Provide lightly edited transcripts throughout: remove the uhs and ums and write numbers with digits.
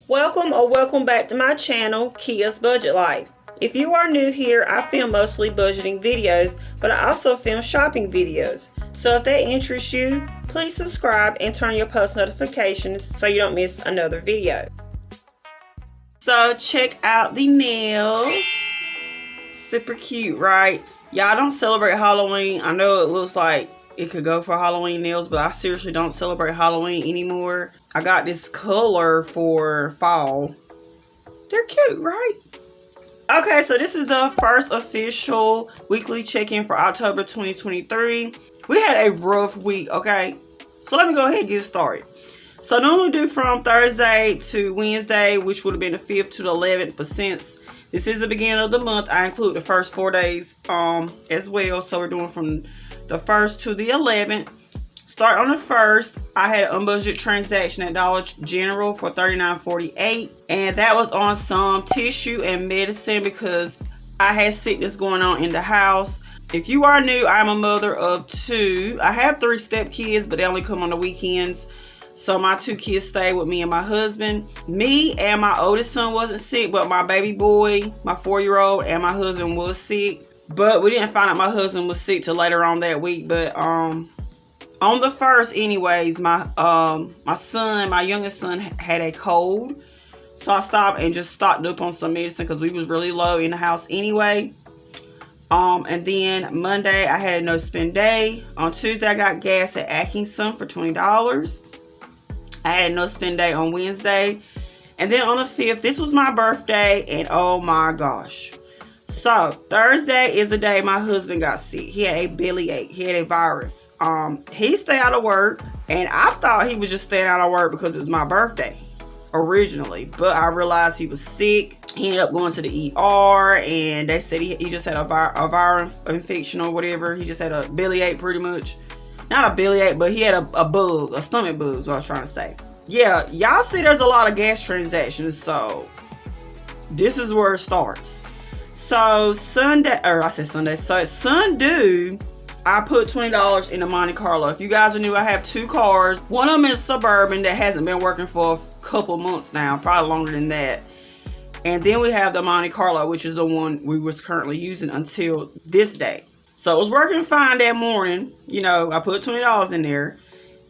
Welcome or welcome back to my channel, Kia's Budget Life. If you are new here, I film mostly budgeting videos, but I also film shopping videos. So if that interests you, please subscribe and turn your post notifications so you don't miss another video. So check out the nails. Super cute, right? Y'all don't celebrate Halloween. I know it looks like it could go for Halloween nails, but I seriously don't celebrate Halloween anymore. I got this color for fall. They're cute, right? Okay, so this is the first official weekly check-in for October 2023. We had a rough week, okay? So let me go ahead and get started. So normally do from Thursday to Wednesday, which would have been the 5th to the 11th, but since this is the beginning of the month, I include the first 4 days as well. So we're doing from the 1st to the 11th. Start on the 1st, I had an unbudgeted transaction at Dollar General for $39.48, and that was on some tissue and medicine because I had sickness going on in the house. If you are new, I'm a mother of 2. I have 3 step kids, but they only come on the weekends. So my 2 kids stay with me and my husband. Me and my oldest son wasn't sick, but my baby boy, my 4-year-old, and my husband was sick. But we didn't find out my husband was sick till later on that week. But on the 1st, anyways, my youngest son had a cold. So I stopped and just stocked up on some medicine because we was really low in the house anyway. And then Monday, I had a no spend day. On Tuesday, I got gas at Atkinson for $20. I had a no spend day on Wednesday. And then on the 5th, this was my birthday. And oh my gosh. So Thursday is the day my husband got sick. He had a bellyache. He had a virus. He stayed out of work. And I thought he was just staying out of work because it was my birthday originally. But I realized he was sick. He ended up going to the ER. And they said he just had a viral infection or whatever. He just had a bellyache pretty much. Not a bellyache, but he had a bug, a stomach bug is what I was trying to say. Yeah, y'all see there's a lot of gas transactions, so this is where it starts. So Sunday, so Sunday, I put $20 in the Monte Carlo. If you guys are new, I have 2 cars. One of them is Suburban that hasn't been working for a couple months now, probably longer than that. And then we have the Monte Carlo, which is the one we was currently using until this day. So it was working fine that morning. You know, I put $20 in there.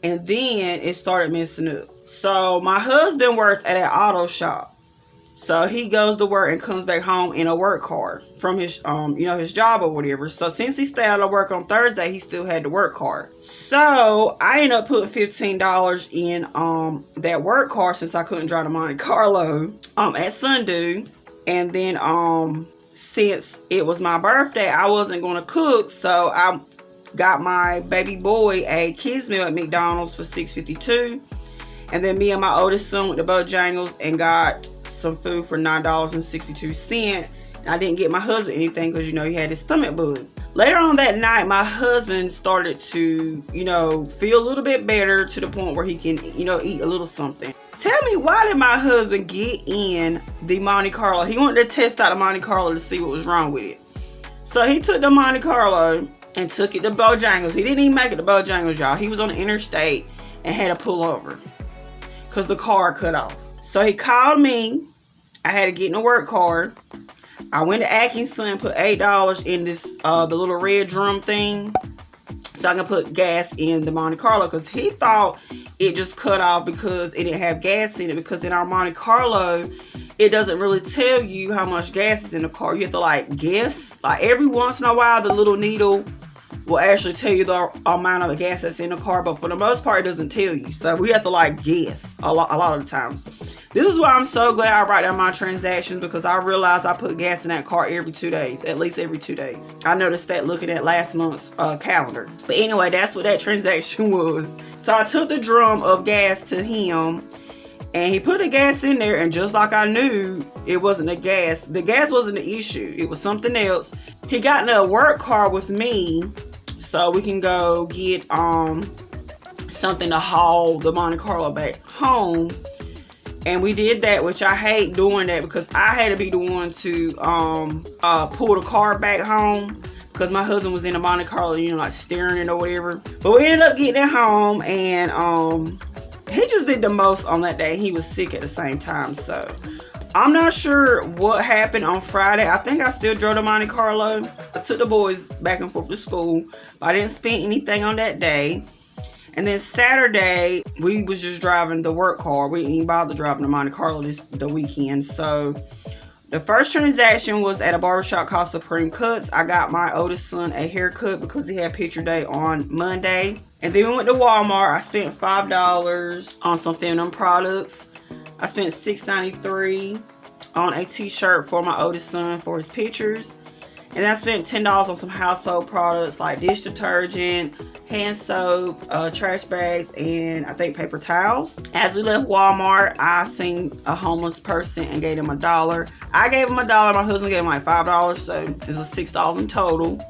And then it started messing up. So my husband works at an auto shop. So he goes to work and comes back home in a work car from his, his job or whatever. So since he stayed out of work on Thursday, he still had the work car. So I ended up putting $15 in that work car since I couldn't drive to Monte Carlo at Sunday. And then since it was my birthday, I wasn't going to cook, so I got my baby boy a kids meal at McDonald's for $6.52, and then me and my oldest son went to Bojangles and got some food for $9.62. And I didn't get my husband anything because he had his stomach bug. Later on that night, my husband started to feel a little bit better to the point where he can eat a little something. Tell me, why did my husband get in the Monte Carlo? He wanted to test out the Monte Carlo to see what was wrong with it. So he took the Monte Carlo and took it to Bojangles. He didn't even make it to Bojangles, y'all. He was on the interstate and had to pull over because the car cut off. So he called me. I had to get in the work car. I went to Atkinson and put $8 in this the little red drum thing so I can put gas in the Monte Carlo, because he thought it just cut off because it didn't have gas in it, because in our Monte Carlo it doesn't really tell you how much gas is in the car. You have to guess. Every once in a while the little needle will actually tell you the amount of gas that's in the car, but for the most part it doesn't tell you. So we have to guess a lot of the times. This is why I'm so glad I write down my transactions, because I realized I put gas in that car every 2 days, at least every 2 days. I noticed that looking at last month's calendar. But anyway, that's what that transaction was. So I took the drum of gas to him, and he put the gas in there, and just like I knew, it wasn't the gas. The gas wasn't the issue. It was something else. He got in a work car with me so we can go get something to haul the Monte Carlo back home. And we did that, which I hate doing that because I had to be the one to pull the car back home because my husband was in the Monte Carlo, steering it or whatever. But we ended up getting it home, and he just did the most on that day. He was sick at the same time, so I'm not sure what happened on Friday. I think I still drove to Monte Carlo. I took the boys back and forth to school, but I didn't spend anything on that day. And then Saturday, we was just driving the work car. We didn't even bother driving to Monte Carlo the weekend. So the first transaction was at a barbershop called Supreme Cuts. I got my oldest son a haircut because he had picture day on Monday. And then we went to Walmart. I spent $5 on some feminine products. I spent $6.93 on a t-shirt for my oldest son for his pictures. And I spent $10 on some household products like dish detergent, hand soap, trash bags, and I think paper towels. As we left Walmart, I seen a homeless person and gave him $1. I gave him $1. My husband gave him like $5, so it was $6 in total.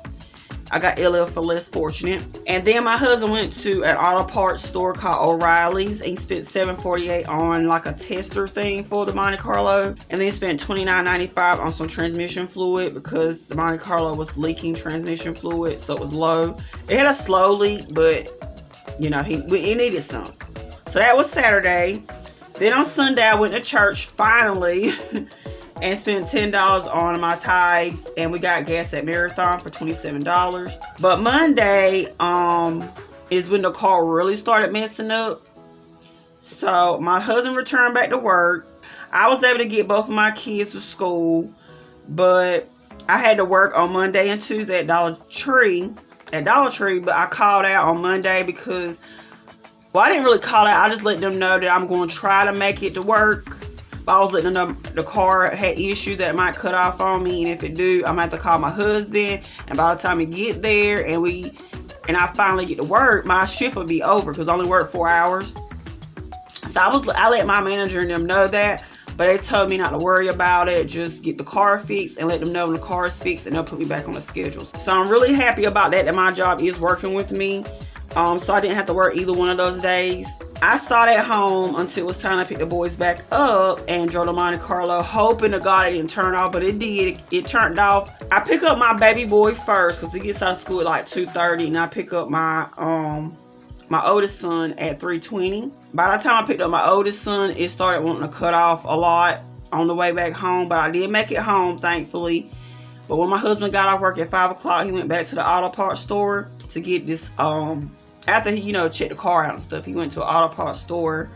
I got LL for less fortunate. And then my husband went to an auto parts store called O'Reilly's and he spent $7.48 on like a tester thing for the Monte Carlo. And then he spent $29.95 on some transmission fluid because the Monte Carlo was leaking transmission fluid, so it was low. It had a slow leak, but you know, he needed some. So that was Saturday. Then on Sunday, I went to church finally. And spent $10 on my tithes, and we got gas at Marathon for $27. But Monday is when the car really started messing up. So my husband returned back to work. I was able to get both of my kids to school, but I had to work on Monday and Tuesday at Dollar Tree. But I called out on Monday because, well, I didn't really call out. I just let them know that I'm going to try to make it to work. But I was letting them know the car had issues that it might cut off on me, and if it do, I'm gonna have to call my husband. And by the time we get there and I finally get to work, my shift will be over because I only work 4 hours. So I let my manager and them know that, but they told me not to worry about it. Just get the car fixed and let them know when the car is fixed, and they'll put me back on the schedule. So I'm really happy about that my job is working with me. So I didn't have to work either one of those days. I sat at home until it was time to pick the boys back up and drove to Monte Carlo, hoping to God it didn't turn off, but it did. It turned off. I pick up my baby boy first because he gets out of school at like 2:30, and I pick up my oldest son at 3:20. By the time I picked up my oldest son, it started wanting to cut off a lot on the way back home, but I did make it home, thankfully. But when my husband got off work at 5 o'clock, he went back to the auto parts store to get this after he, checked the car out and stuff. He went to an auto parts store,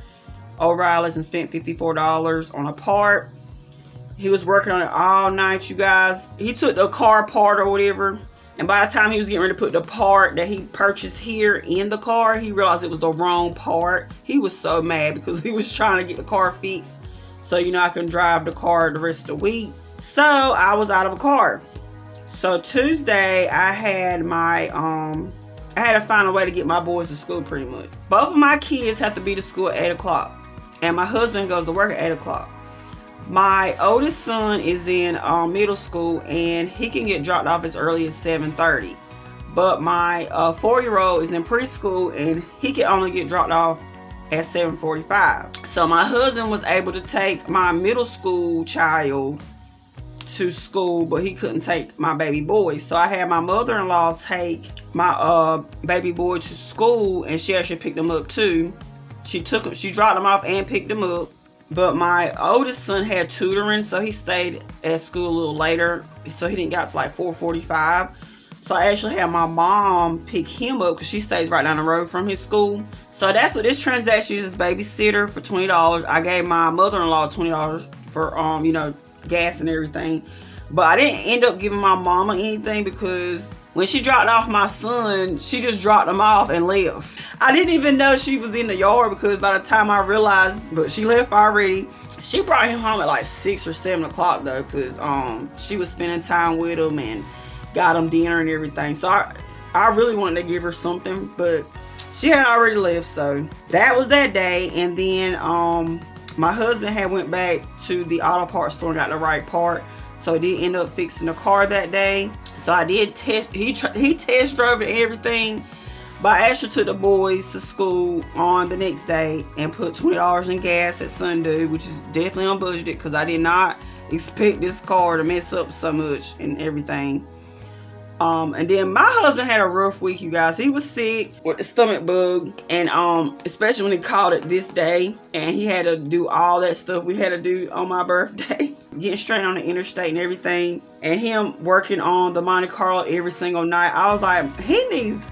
O'Reilly's, and spent $54 on a part. He was working on it all night, you guys. He took the car apart or whatever, and by the time he was getting ready to put the part that he purchased here in the car, he realized it was the wrong part. He was so mad because he was trying to get the car fixed so I can drive the car the rest of the week. So I was out of a car. So Tuesday I had I had to find a way to get my boys to school pretty much. Both of my kids have to be to school at 8 o'clock. And my husband goes to work at 8 o'clock. My oldest son is in middle school and he can get dropped off as early as 7:30. But my 4-year-old is in preschool and he can only get dropped off at 7:45. So my husband was able to take my middle school child to school, but he couldn't take my baby boy. So I had my mother-in-law take my baby boy to school, and she actually picked him up too. She dropped him off and picked him up. But my oldest son had tutoring, so he stayed at school a little later, so he didn't get to like 4:45. So I actually had my mom pick him up because she stays right down the road from his school. So that's what this transaction is, babysitter for $20. I gave my mother-in-law $20 for gas and everything, but I didn't end up giving my mama anything because when she dropped off my son, she just dropped him off and left. I didn't even know she was in the yard because by the time I realized, but she left already. She brought him home at like 6 or 7 o'clock though, because she was spending time with him and got him dinner and everything. So I really wanted to give her something, but she had already left. So that was that day. And then my husband had went back to the auto parts store and got the right part. So he did end up fixing the car that day. So I did test, he test drove it and everything. But I actually took the boys to school on the next day and put $20 in gas at Sunday, which is definitely unbudgeted because I did not expect this car to mess up so much and everything. And then my husband had a rough week, you guys. He was sick with the stomach bug, and especially when he called it this day, and he had to do all that stuff we had to do on my birthday, getting straight on the interstate and everything, and him working on the Monte Carlo every single night. I was like, he needs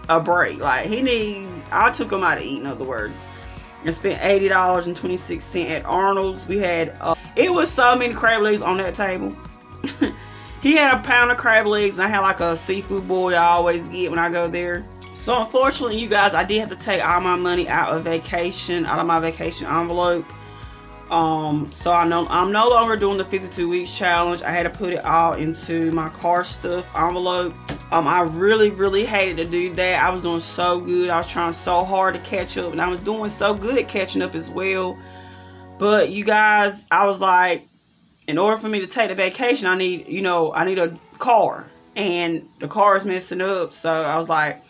a break. Like, I took him out to eat, in other words, and spent $80.26 at Arnold's. We had it was so many crab legs on that table. He had a pound of crab legs, and I had like a seafood bowl I always get when I go there. So unfortunately, you guys, I did have to take all my money out of my vacation envelope. So I'm no longer doing the 52 weeks challenge. I had to put it all into my car stuff envelope. I really hated to do that. I was doing so good. I was trying so hard to catch up, and I was doing so good at catching up as well. But you guys, I was like, in order for me to take the vacation, I need a car, and the car is messing up. So I was like,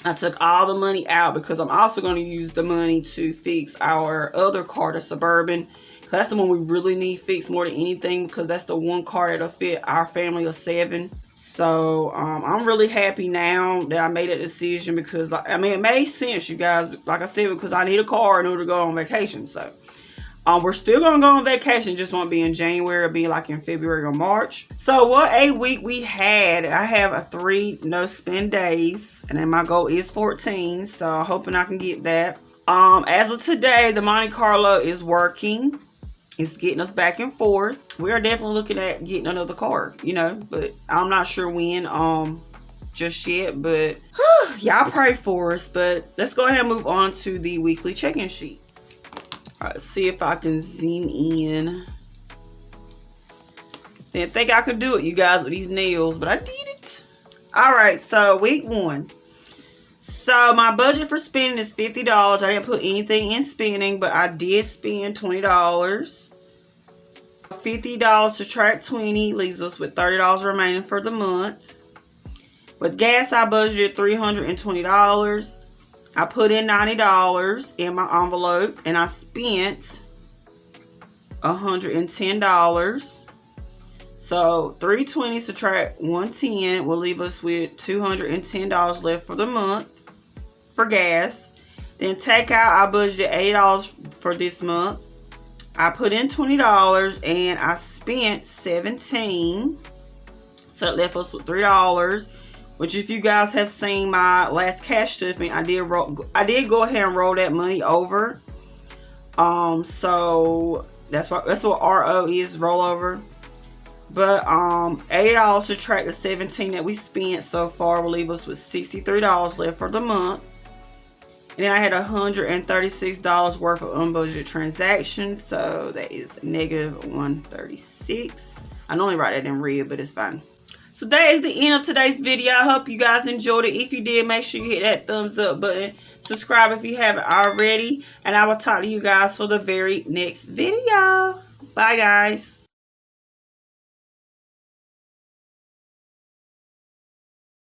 I took all the money out because I'm also going to use the money to fix our other car, the Suburban. That's the one we really need fixed more than anything, because that's the one car that'll fit our family of 7. So I'm really happy now that I made that decision, because it made sense, you guys. Like I said, because I need a car in order to go on vacation. So we're still gonna go on vacation, just won't be in January. It'll be like in February or March. So what a week we had. I have 3 no spend days, and then my goal is 14. So I'm hoping I can get that. As of today, the Monte Carlo is working. It's getting us back and forth. We are definitely looking at getting another car, but I'm not sure when just yet. But y'all pray for us. But let's go ahead and move on to the weekly check-in sheet. All right, let's see if I can zoom in. Didn't think I could do it, you guys, with these nails, but I did it. All right, so week 1. So my budget for spending is $50. I didn't put anything in spending, but I did spend $20. $50 subtract 20 leaves us with $30 remaining for the month. With gas, I budgeted $320. I put in $90 in my envelope, and I spent $110. So $320 subtract $110 will leave us with $210 left for the month for gas. Then take out, I budgeted $80 for this month. I put in $20 and I spent $17. So it left us with $3. Which, if you guys have seen my last cash stuffing, I did go ahead and roll that money over. So that's what RO is, rollover. But $80 subtract the $17 that we spent so far will leave us with $63 left for the month. And then I had $136 worth of unbudgeted transactions, so that is negative $136. I normally write that in red, but it's fine. So that is the end of today's video. I hope you guys enjoyed it. If you did, make sure you hit that thumbs up button. Subscribe if you haven't already. And I will talk to you guys for the very next video. Bye, guys.